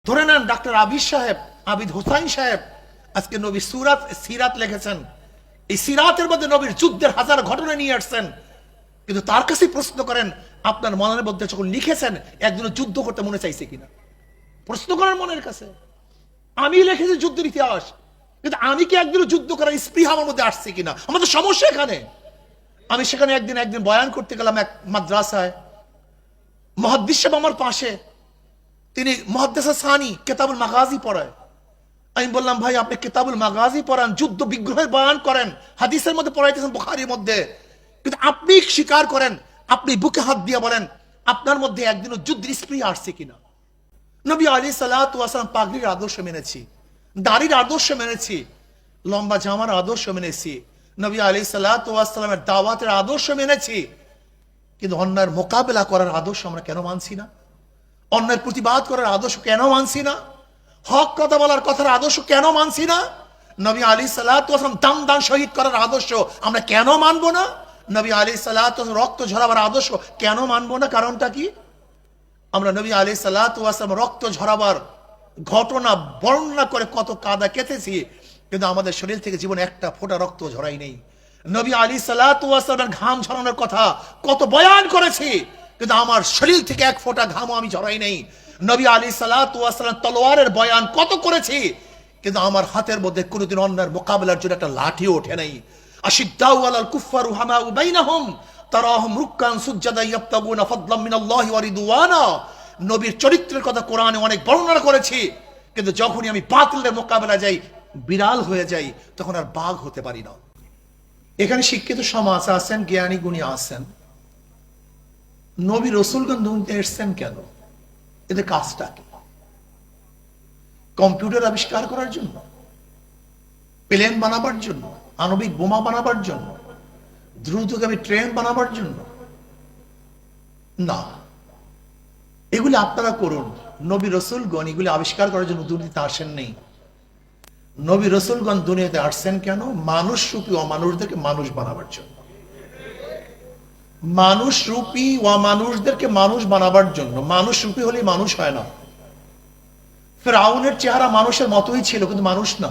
ধরে নেন ডাক্তার আবিদ হোসাইন সাহেব আজকে নবীর সিরাত লিখেছেন। এই সিরাতের মধ্যে নবীর যুদ্ধের হাজার ঘটনা নিয়ে আসছেন, কিন্তু তার কাছে প্রশ্ন করেন আপনার মনের মধ্যে যখন লিখেছেন একজন যুদ্ধ করতে মনে চাইছে কিনা, প্রশ্ন করার মনের কাছে। আমি লিখেছি যুদ্ধের ইতিহাস, কিন্তু আমি কি একদিন যুদ্ধ করার স্পৃহা আমার মধ্যে আসছে কিনা? আমাদের সমস্যা এখানে। আমি সেখানে একদিন বয়ান করতে গেলাম এক মাদ্রাসায়, মুহাদ্দিস সাহেব আমার পাশে, তিনি মুহাদ্দিসে সানি কিতাবুল মাগাজি পড়ায়। আমি বললাম ভাই আপনি কিতাবুল মাগাজি পড়ান, যুদ্ধ বিগ্রহের বয়ান করেন, হাদিসের মধ্যে পড়াইতেছেন বুখারীর মধ্যে, কিন্তু আপনি স্বীকার করেন, আপনি বুকে হাত দিয়ে বলেন আপনার মধ্যে একদিনও যুদ্ধের স্পৃহা আসছে কিনা? নবী আলাইহিস সালাতু ওয়াস সালাম পাগড়ির আদর্শ মেনেছি, দাড়ির আদর্শ মেনেছি, লম্বা জামার আদর্শ মেনেছি, নবী আলাইহিস সালাতু ওয়াস সালামের দাওয়াতের আদর্শ মেনেছি, কিন্তু অন্যায়ের মোকাবেলা করার আদর্শ আমরা কেন মানছি না? অন্যায়ের প্রতিবাদ করার আদর্শ কেন মানছি না? হক কথা বলার কথার আদর্শ কেন মানছি না? নবী আলাইহিস সালাতু ওয়াস সালাম দান শহীদ করার আদর্শ আমরা কেন মানবো না? নবী আলাইহিস সালাতু ওয়াস সালাম রক্ত ঝরাবার আদর্শ কেন মানবো না? কারণটা কি? আমরা নবী আলাইহিস সালাতু ওয়াস সালাম রক্ত ঝরাবার ঘটনা বর্ণনা করে কত কাদা কেটেছি, কিন্তু আমাদের শরীর থেকে জীবনে একটা ফোঁটা রক্ত ঝরাই নেই। নবী আলাইহিস সালাতু ওয়াস সালামের ঘাম ঝরানোর কথা কত বয়ান করেছি, কিন্তু আমার শরীর থেকে এক ফোঁটা ঘামও আমি ঝরাই নেই। নবী আলাইহিস সালাতু ওয়াস সালাম তলোয়ারের বয়ান কত করেছি, কিন্তু আমার হাতের মধ্যে কোনোদিন অন্যায়ের মোকাবেলার জন্য একটা লাঠিও ওঠে নাই। আশিদ্দাউ আলাল কুফফার রুহামাউ বাইনাহুম তারাহুম রুক্কান সুজ্জাদা ইয়াবতাগুনা ফাদলাম মিনাল্লাহি ওয়া রিদওয়ানা। নবীর চরিত্রের কথা কোরআনে অনেক বর্ণনা করেছি, কিন্তু যখনই আমি বাতিলের মোকাবেলা যাই, বিড়াল হয়ে যাই, তখন আর বাঘ হতে পারি না। এখানে শিক্ষিত সমাজ আছেন, জ্ঞানী গুণী আছেন, নবী রাসূলগণ দুনিয়াতে এসেছেন কেন? এদের কাজটা কি? কম্পিউটার আবিষ্কার করার জন্য, প্লেন বানাবার জন্য, আণবিক বোমা বানাবার জন্য, দ্রুতগামী ট্রেন বানাবার জন্য না। এগুলি আপনারা করুন। নবী রাসূলগণ এগুলি আবিষ্কার করার জন্য দুনিয়াতে আসেন নেই। নবী রাসূলগণ দুনিয়াতে আসছেন কেন? মানুষ রূপী অমানুষদেরকে মানুষ বানাবার জন্য। মানুষ রূপী অমানুষদেরকে মানুষ বানাবার জন্য। মানুষ রূপী হলে মানুষ হয় না। ফিরআউনের চেহারা মানুষের মতোই ছিল, কিন্তু মানুষ না।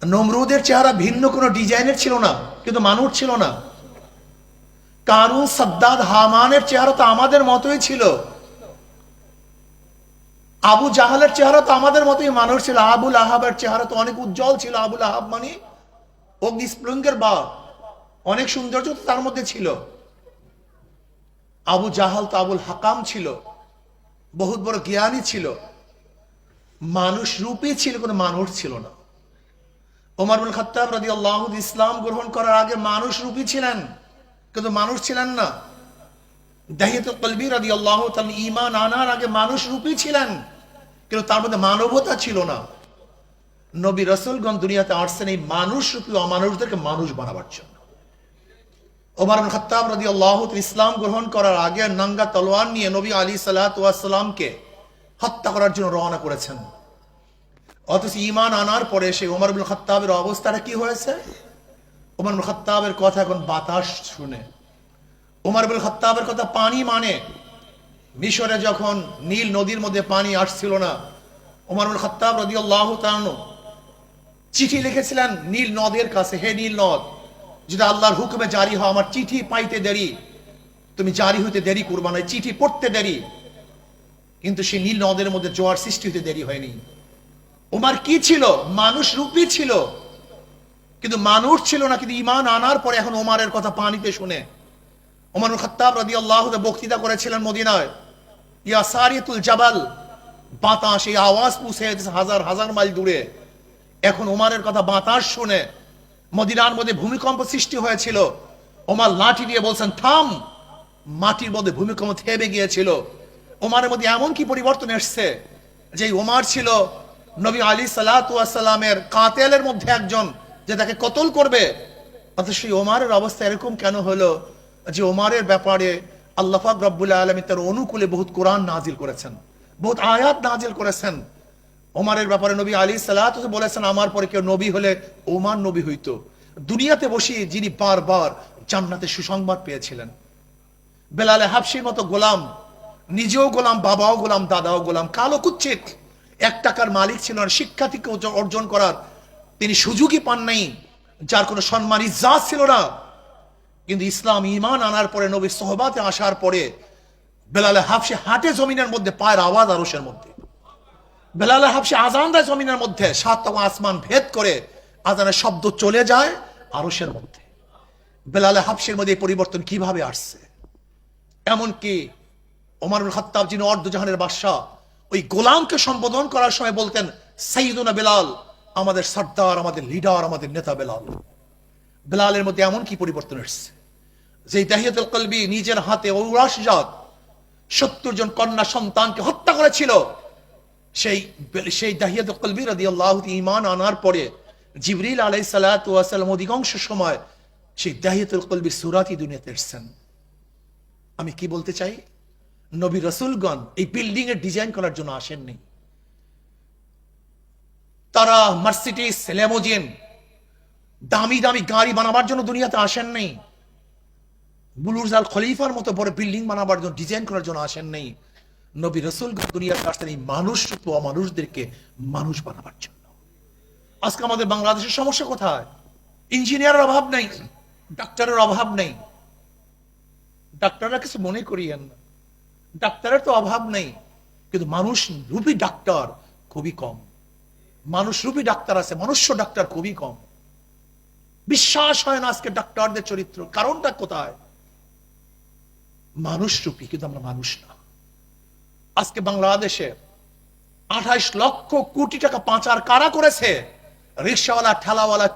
নমরুদের চেহারা ভিন্ন কোনো ডিজাইনের ছিল না, কিন্তু মানুষ ছিল না। কারুন, সাদ্দাদ, হামানের চেহারা তো আমাদের মতোই ছিল। আবু জাহালের চেহারা তো আমাদের মতোই মানুষ ছিল। আবুল আহাবের চেহারা তো অনেক উজ্জ্বল ছিল। আবুল আহাব মানে অগ্নিস্ফুলিঙ্গের বাপ, অনেক সৌন্দর্য তো তার মধ্যে ছিল। আবু জাহাল তো আবুল হাকাম ছিল, বহুত বড় জ্ঞানী ছিল, মানুষ রূপী ছিল, কোনো মানুষ ছিল না। ওমর ইবনে খাত্তাব রাদিয়াল্লাহু আনহু ইসলাম গ্রহণ করার আগে মানুষ রূপী ছিলেন, কিন্তু মানুষ ছিলেন না। দাহিয়াতুল কলবি রাদিয়াল্লাহু তাআলা ঈমান আনার আগে মানুষ রূপী ছিলেন, কিন্তু তার মধ্যে মানবতা ছিল না। নবী রাসূলগণ দুনিয়াতে আসছেন এই মানুষ রূপী অমানুষদেরকে মানুষ বানাবার জন্য। ওমর ইবনে খাত্তাব রাদিয়াল্লাহু তাআলা ইসলাম গ্রহণ করার আগে নাঙ্গা তলোয়ার নিয়ে নবী আলাইহিস সালাতু ওয়াস সালামকে হত্যা করার জন্য রওনা করেছেন। অথচ ঈমান আনার পরে সেই ওমর ইবনে খাত্তাবের অবস্থাটা কি হয়েছে? ওমর ইবনে খাত্তাবের কথা এখন বাতাস শুনে। ওমর ইবনে খাত্তাবের কথা পানি মানে। মিশরে যখন নীল নদীর মধ্যে পানি আসছিল না, ওমর ইবনে খাত্তাব রাদিয়াল্লাহু তাআলা চিঠি লিখেছিলেন নীল নদের কাছে, হে নীল নদ, যদি আল্লাহর হুকুমে জারি হয়, আমার চিঠি পাইতে দেরি, তুমি জারি হইতে দেরি করবা না, চিঠি পড়তে দেরি। কিন্তু সেই নীল নদের মধ্যে জোয়ার সৃষ্টি হতে দেরি হয়নি। ওমর কি ছিল? মানুষ রূপী ছিল, কিন্তু মানুষ ছিল না। কিন্তু ঈমান আনার পরে এখন ওমরের কথা পানিতে শুনে ওমর ইবনে খাত্তাব রাদিয়াল্লাহু তাআলা বক্তৃতা করেছিলেন মদিনায়। ইয়া সারিয়াতুল জাবাল, বাতাস এই আওয়াজ পৌঁছে হাজার হাজার মাইল দূরে। এখন ওমরের কথা বাতাস শুনে মদিনার মধ্যে ভূমিকম্প সৃষ্টি হয়েছিল। ওমর লাঠি দিয়ে বলছেন থাম। মাটির মধ্যে ভূমিকম্প থেমে গিয়েছিল। ওমরের মধ্যে এমন কি পরিবর্তন এসছে যে ওমর ছিল নবী আলাইহিস সালাতু ওয়াস সালামের কাতেলের মধ্যে একজন, যে তাকে কতল করবে। অথচ সেই ওমরের অবস্থা এরকম কেন হলো যে ওমরের ব্যাপারে আল্লাহ পাক রব্বুল আলামিন তার অনুকূলে বহুত কোরআন নাজিল করেছেন, বহুত আয়াত নাজিল করেছেন। ওমরের ব্যাপারে নবী আলাইহিস সালাতু বলেছেন আমার পরে কেউ নবী হলে ওমর নবী হইতো। দুনিয়াতে বসে যিনি বারবার জান্নাতের সুসংবাদ পেয়েছিলেন। বেলালে হাবশির মতো গোলাম নিজেও গোলাম, বাবাও গোলাম, দাদাও গোলাম, কালো কুচ্ছিত, 1 টাকার মালিক ছিল না, শিক্ষা থেকে অর্জন করার তিনি সুযোগই পান নাই, যার কোনো সম্মান ইজ্জাত ছিল না। কিন্তু ইসলাম ঈমান আনার পরে, নবীর সোহবাতে আসার পরে বেলাল হাবশী হাঁটে জমিনের মধ্যে, পায়ের আওয়াজ আরশের মধ্যে। বেলাল হাবশী আজান দেয় জমিনের মধ্যে, 7 আসমান ভেদ করে আজানের শব্দ চলে যায় আরশের মধ্যে। বেলাল হাবশীর মধ্যে এই পরিবর্তন কিভাবে আসছে? এমনকি ওমর ইবনে খাত্তাব, যিনি অর্ধজাহানের বাদশাহ, ওই গোলামকে সম্বোধন করার সময় বলতেন সাইয়্যিদুনা বেলাল, আমাদের সর্দার, আমাদের লিডার, আমাদের নেতা বেলাল। বেলালের মধ্যে এমন কি পরিবর্তন এসেছে যে দাহিয়াতুল কলবি নিজের হাতে ঔরাসজাত 70 জন কন্যা সন্তানকে হত্যা করেছিল। সেই দাহিয়াতুল কলবি রাদিয়াল্লাহু ঈমান আনার পরে জিবরিল আলাইহিস সালাতু ওয়াস সালাম অধিকাংশ সময় সেই দাহিয়াতুল কলবি সূরাটি দুনিয়াতে এসেছেন। আমি কি বলতে চাই, নবী রাসূলগণ এই বিল্ডিং এর ডিজাইন করার জন্য আসেননি। তারা মার্সিডিজ, ল্যামোজিন, দামি দামি গাড়ি বানাবার জন্য দুনিয়াতে আসেন নাই। বুলুর্জ আল খলিফার মতো বড় বিল্ডিং বানাবার জন্য, ডিজাইন করার জন্য আসেন নাই। নবী রাসূল দুনিয়াতে আসছেন এই মানুষ রূপ মানুষদেরকে মানুষ বানাবার জন্য। আজকে আমাদের বাংলাদেশের সমস্যা কোথায়? ইঞ্জিনিয়ারের অভাব নেই, ডাক্তারের অভাব নেই। ডাক্তাররা কিছু মনে করিয়েন না, ডাক্তারের তো অভাব নেই, কিন্তু মানুষ রূপী ডাক্তার খুবই কম। মানুষ রূপী ডাক্তার আছে, মনুষ্য ডাক্তার খুবই কম। বিশ্বাস হয় না আজকে ডাক্তারদের চরিত্র। কারণটা কোথায়? মানুষ রূপী, কিন্তু আমরা মানুষ না। আজকে বাংলাদেশে 28 লক্ষ কোটি টাকা পাচার কারা করেছে? রিকশাওয়ালা, ঠেলাওয়ালা,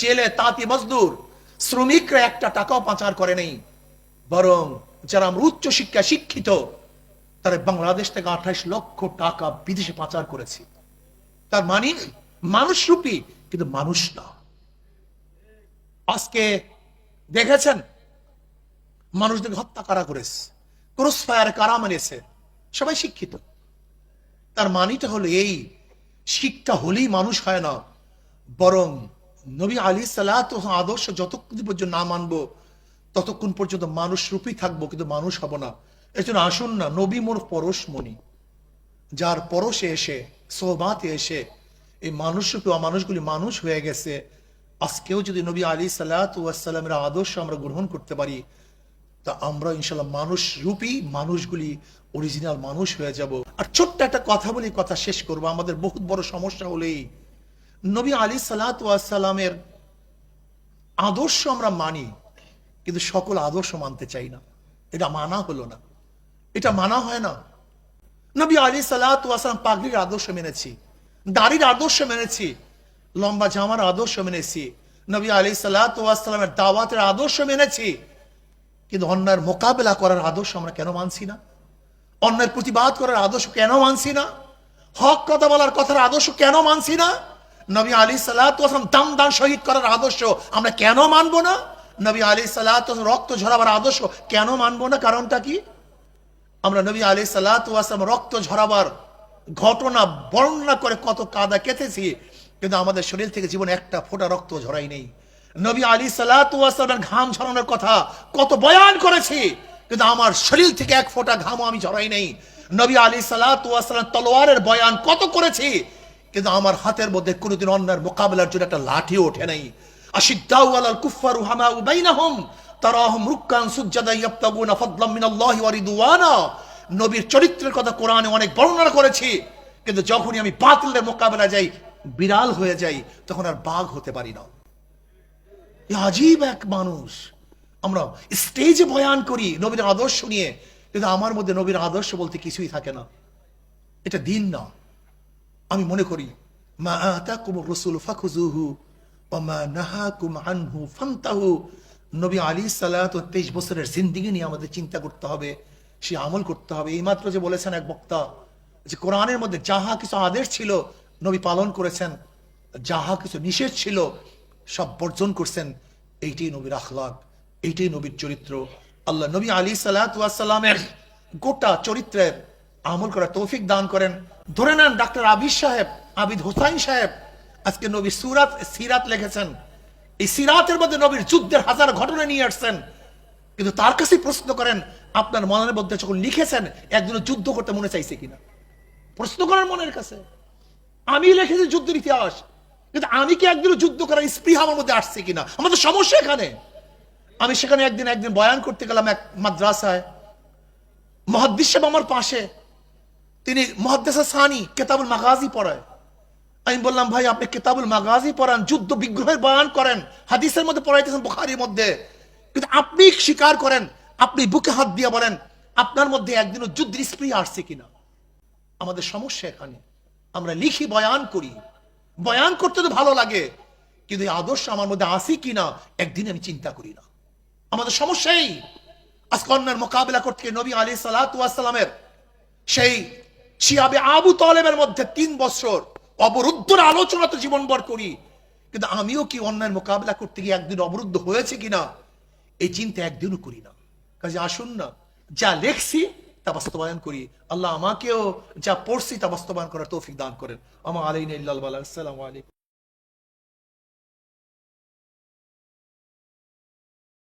জেলে তাঁতি মজদুর, শ্রমিকরা 1 টাকাও পাচার করে নেই। বরং যারা আমরা উচ্চ শিক্ষা শিক্ষিত, তারা বাংলাদেশ থেকে 28 লক্ষ টাকা বিদেশে পাচার করেছে। তার মানে মানুষ রূপী, কিন্তু মানুষ না। আজকে দেখেছেন মানুষদের হত্যা কারা করেছে, ক্রস ফায়ার কারা মেরেছে? সবাই শিক্ষিত। তার মানিটা হলো এই, শিক্ষা হলেই মানুষ হয় না, বরং নবী আলাইহিস সালাতু আদর্শ যতক্ষণ পর্যন্ত না মানবো ততক্ষণ পর্যন্ত মানুষ রূপী থাকবো, কিন্তু মানুষ হব না। এর জন্য আসুন না, নবী মোর পরশমণি, যার পরশে এসে, সোহবাতে এসে এই মানুষ রূপী মানুষগুলি মানুষ হয়ে গেছে। আজকেও যদি নবী আলাইহিস সালাতু ওয়াস সালামের আদর্শ আমরা গ্রহণ করতে পারি, তা আমরা ইনশাআল্লাহ মানুষ রূপী মানুষগুলি অরিজিনাল মানুষ হয়ে যাব। আর ছোট্ট একটা কথা বলি, কথা শেষ করবো। আমাদের বহুত বড় সমস্যা হলেই নবী আলাইহিস সালাতু ওয়াস সালামের আদর্শ আমরা মানি, কিন্তু সকল আদর্শ মানতে চাই না। এটা মানা হলো না, এটা মানা হয় না। নবী আলাইহিস সালাতু ওয়াস সালাম পাগড়ির আদর্শ মেনেছি, দাড়ির আদর্শ মেনেছি, লম্বা জামার আদর্শ মেনেছি, নবী আলাইহিস সালাতু ওয়াস সালামের দাওয়াতের আদর্শ মেনেছি, কিন্তু অন্যায়ের মোকাবেলা করার আদর্শ আমরা কেন মানছি না? অন্যায়ের প্রতিবাদ করার আদর্শ কেন মানছি না? হক কথা বলার কথার আদর্শ কেন মানছি না? নবী আলাইহিস সালাতু ওয়াস সালাম দাম দান শহীদ করার আদর্শ আমরা কেন মানবো না? নবী আলাইহিস সালাতু ওয়াস সালাম রক্ত ঝরাবার আদর্শ কেন মানবো না? কারণটা কি? আমরা নবী আলাইহিস সালাতু ওয়াস সালাম রক্ত ঝরাবার ঘটনা বর্ণনা করে কত কাদা কেটেছি, কিন্তু আমাদের শরীর থেকে জীবন একটা ফোঁটা রক্ত ঝরাই নেই। নবী আলাইহিস সালাতু ওয়াস সালামের ঘাম ঝরানোর কথা কত বয়ান করেছি, কিন্তু আমার শরীর থেকে এক ফোঁটা ঘামও আমি ঝরাই নেই। নবী আলাইহিস সালাতু ওয়াস সালাম তলোয়ারের বয়ান কত করেছি, কিন্তু আমার হাতের মধ্যে কোনোদিন অন্যায়ের মোকাবেলার জন্য একটা লাঠিও ওঠে নাই। আশিদ্দাউ আলাল কুফফার রুহামাউ বাইনাহুম তারাহুম রুকআন সুজদান ইয়াবতাগুনা ফাদলাম মিনাল্লাহি ওয়া রিদওয়ানা। নবীর চরিত্রের কথা কোরআনে অনেক বর্ণনা করেছি, কিন্তু যখনই আমি বাতিলের মোকাবেলা যাই, বিড়াল হয়ে যাই, তখন আর বাঘ হতে পারি না। আজীব এক মানুষ। আমরা স্টেজে বয়ান করি নবীর আদর্শ নিয়ে, কিন্তু আমার মধ্যে নবীর আদর্শ বলতে কিছুই থাকে না। এটা দিন না। আমি মনে করি মা আতাকুমুর রাসূল ফাখুযুহু ওয়া মা নাহাকুম আনহু ফান্তাহু। নবী আলাইহিস সালাতু 23 বছরের জিন্দেগি নিয়ে আমাদের চিন্তা করতে হবে, সে আমল করতে হবে। এইমাত্র যে বলেছেন এক বক্তা, যে কোরআনের মধ্যে যাহা কিছু আদেশ ছিল নবী পালন করেছেন, যাহা কিছু নিষেধ ছিল সব বর্জন করছেন। এইটাই নবীর আখলাক, এইটাই নবীর চরিত্র। আল্লাহ নবী আলাইহিস সালাতু ওয়াস সালামের গোটা চরিত্রের আমল করার তৌফিক দান করেন। ধরে নেন ডাক্তার আবিদ হোসাইন সাহেব আজকে নবী সিরাত লিখেছেন। এই সিরাতের মধ্যে নবীর যুদ্ধের হাজার ঘটনা নিয়ে আসছেন, কিন্তু তার কাছে প্রশ্ন করেন আপনার মনের মধ্যে যখন লিখেছেন একদিন যুদ্ধ করতে মনে চাইছে কিনা প্রশ্ন করার মনের কাছে। আমি লিখেছি যুদ্ধের ইতিহাস, কিন্তু আমি কি একদিন যুদ্ধ করার স্পৃহা আমার মধ্যে আসছে কিনা? আমাদের সমস্যা এখানে। আমি সেখানে একদিন বয়ান করতে গেলাম এক মাদ্রাসায়, মুহাদ্দিস সাহেব আমার পাশে, তিনি মুহাদ্দিস সানি কিতাবুল মাগাজি পড়ায়। আমি বললাম, ভাই আপনি কিতাবুল মাগাজি পড়ান, যুদ্ধ বিগ্রহের বয়ান করেন, হাদিসের মধ্যে পড়াইতেছেন, বুখারীর মধ্যে, কিন্তু আপনি স্বীকার করেন, আপনি বুকে হাত দিয়ে বলেন আপনার মধ্যে একদিনও যুদ্ধের স্পৃহা আসছে কিনা? আমাদের সমস্যা এখানে। আমরা লিখি, বয়ান করি, বয়ান করতে তো ভালো লাগে, কিন্তু এই আদর্শ আমার মধ্যে আসি কিনা একদিন আমি চিন্তা করি না। আমাদের সমস্যাই আজকে অন্যের মোকাবিলা করতে গিয়ে নবী আলাইহিস সালাতু ওয়াস সালামের সেই শিয়াবে আবু তালেবের মধ্যে 3 বছর অবরুদ্ধর আলোচনা তো জীবনভর করি, কিন্তু আমিও কি অন্যের মোকাবিলা করতে গিয়ে একদিন অবরুদ্ধ হয়েছে কিনা এই চিন্তা একদিনও করি না। কাজে আসুন না, যা লেখছি তা বাস্তবায়ন করি। আল্লাহ আমাকেও যা পড়ছি তা বাস্তবায়ন করার তৌফিক দান করেন। আমা আলাইনা ইল্লাল বালাগ। আসসালামু আলাইকুম।